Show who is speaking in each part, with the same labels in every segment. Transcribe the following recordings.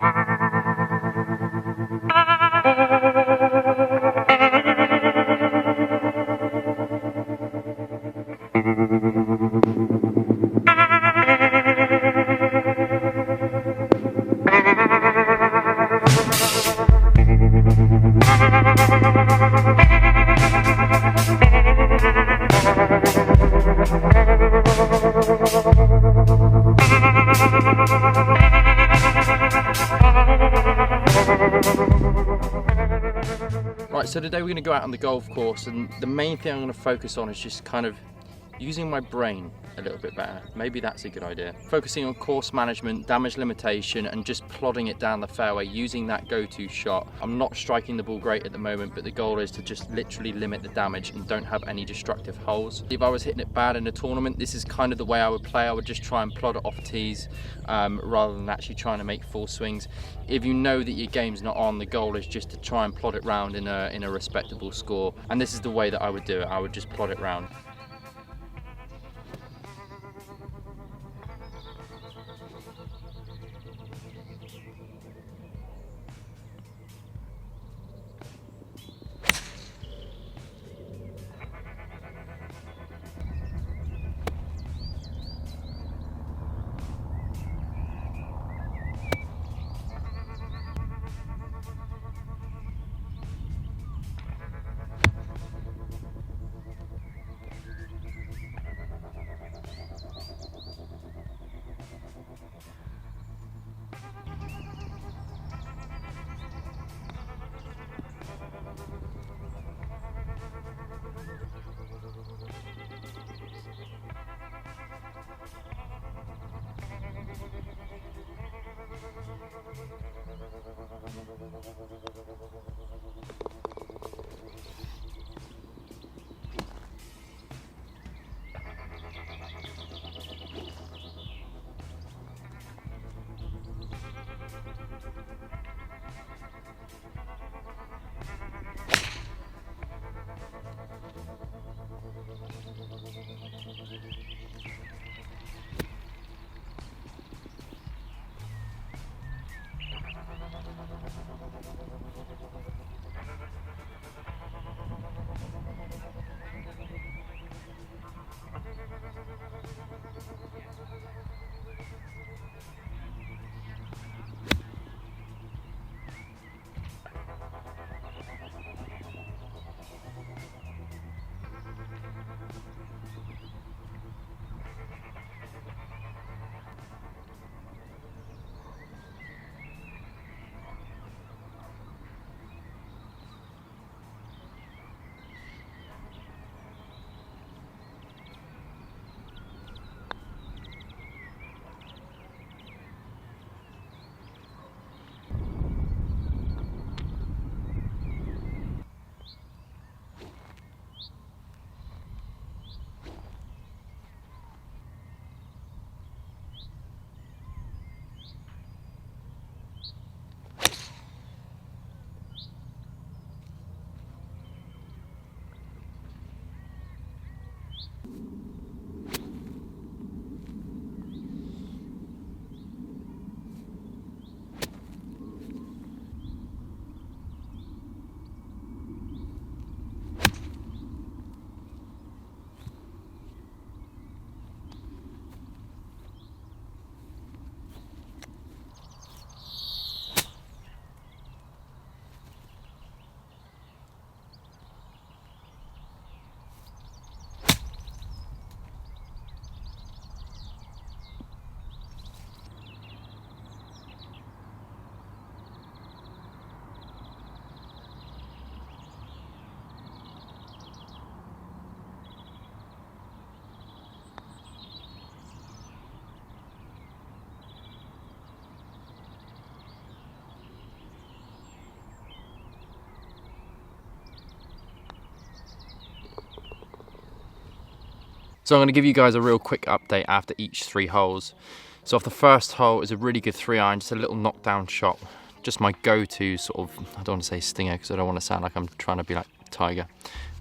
Speaker 1: Right, so today we're going to go out on the golf course, and the main thing I'm going to focus on is just kind of using my brain a little bit better. Maybe that's a good idea. Focusing on course management, damage limitation, and just plodding it down the fairway, using that go-to shot. I'm not striking the ball great at the moment, but the goal is to just literally limit the damage and don't have any destructive holes. If I was hitting it bad in a tournament, this is kind of the way I would play. I would just try and plod it off tees rather than actually trying to make full swings. If you know that your game's not on, the goal is just to try and plod it round in a respectable score. And this is the way that I would do it. I would just plod it round. So I'm going to give you guys a real quick update after each 3 holes. So off the first hole is a really good 3-iron, just a little knockdown shot. Just my go-to sort of, I don't want to say stinger because I don't want to sound like I'm trying to be like Tiger.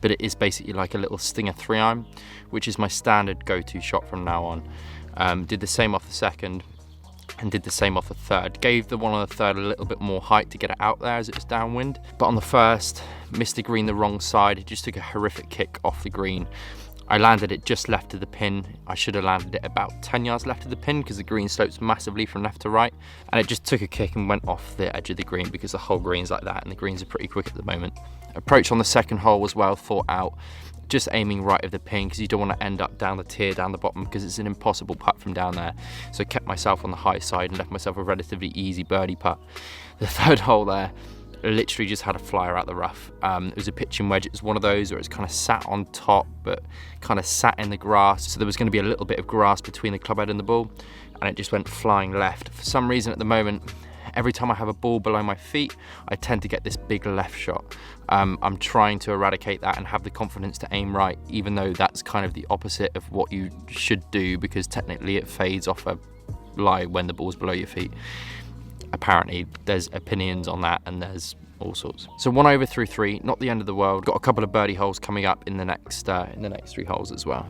Speaker 1: But it is basically like a little stinger 3-iron, which is my standard go-to shot from now on. Did the same off the second. and did the same off the third. Gave the one on the third a little bit more height to get it out there as it was downwind. But on the first, missed the green the wrong side. It just took a horrific kick off the green. I landed it just left of the pin. I should have landed it about 10 yards left of the pin because the green slopes massively from left to right. And it just took a kick and went off the edge of the green because the whole green's like that and the greens are pretty quick at the moment. Approach on the second hole was well thought out. Just aiming right of the pin because you don't want to end up down the tier down the bottom because it's an impossible putt from down there. So I kept myself on the high side and left myself a relatively easy birdie putt. The third hole there, literally just had a flyer out the rough. It was a pitching wedge. It was one of those where it's kind of sat on top but kind of sat in the grass. So there was going to be a little bit of grass between the club head and the ball, and it just went flying left. For some reason at the moment, every time I have a ball below my feet, I tend to get this big left shot. I'm trying to eradicate that and have the confidence to aim right, even though that's kind of the opposite of what you should do because technically it fades off a lie when the ball's below your feet. Apparently there's opinions on that and there's all sorts. So 1 over through 3, not the end of the world. Got a couple of birdie holes coming up in the next 3 holes as well.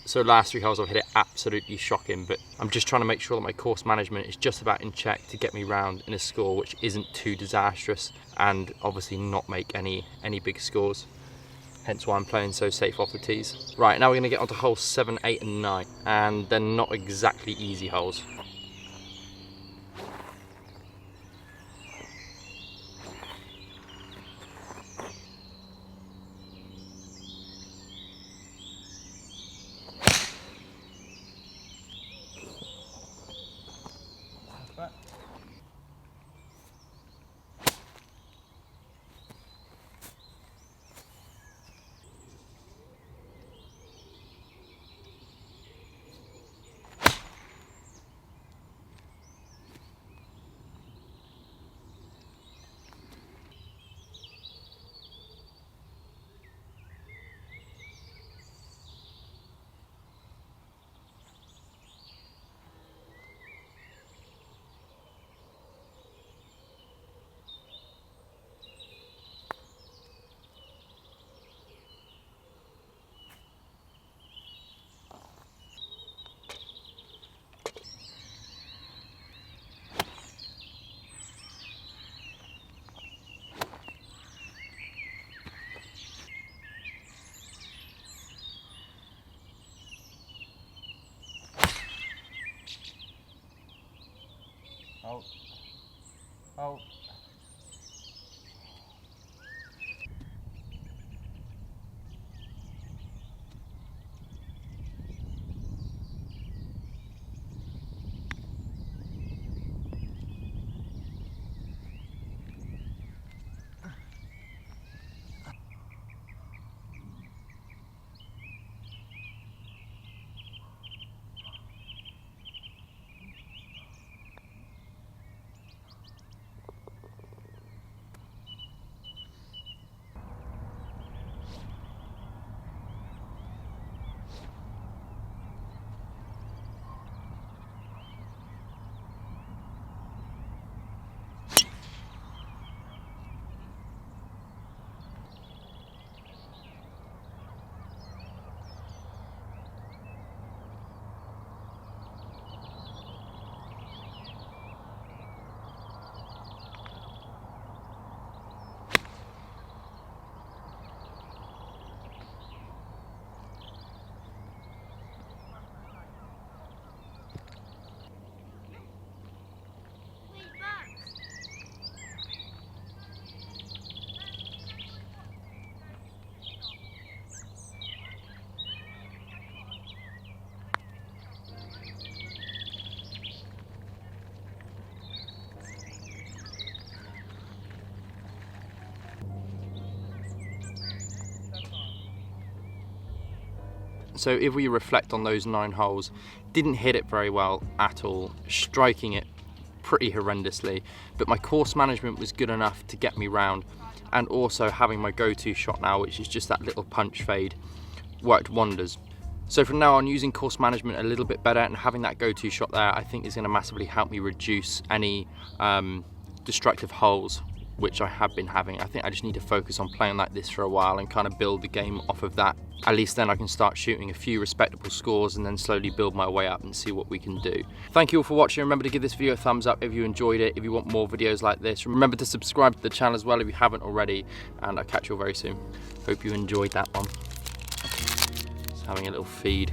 Speaker 1: So last 3 holes I've hit it absolutely shocking, but I'm just trying to make sure that my course management is just about in check to get me round in a score which isn't too disastrous. and obviously not make any big scores. Hence why I'm playing so safe off the tees. Right, now we're going to get onto holes 7, 8 and 9, and they're not exactly easy holes. Oh. So if we reflect on those 9 holes, didn't hit it very well at all, striking it pretty horrendously, but my course management was good enough to get me round, and also having my go-to shot now, which is just that little punch fade, worked wonders. So from now on, using course management a little bit better and having that go-to shot there, I think is going to massively help me reduce any destructive holes which I have been having. I think I just need to focus on playing like this for a while and kind of build the game off of that. At least then I can start shooting a few respectable scores and then slowly build my way up and see what we can do. Thank you all for watching. Remember to give this video a thumbs up if you enjoyed it. If you want more videos like this, remember to subscribe to the channel as well if you haven't already, and I'll catch you all very soon. Hope you enjoyed that one. Just having a little feed.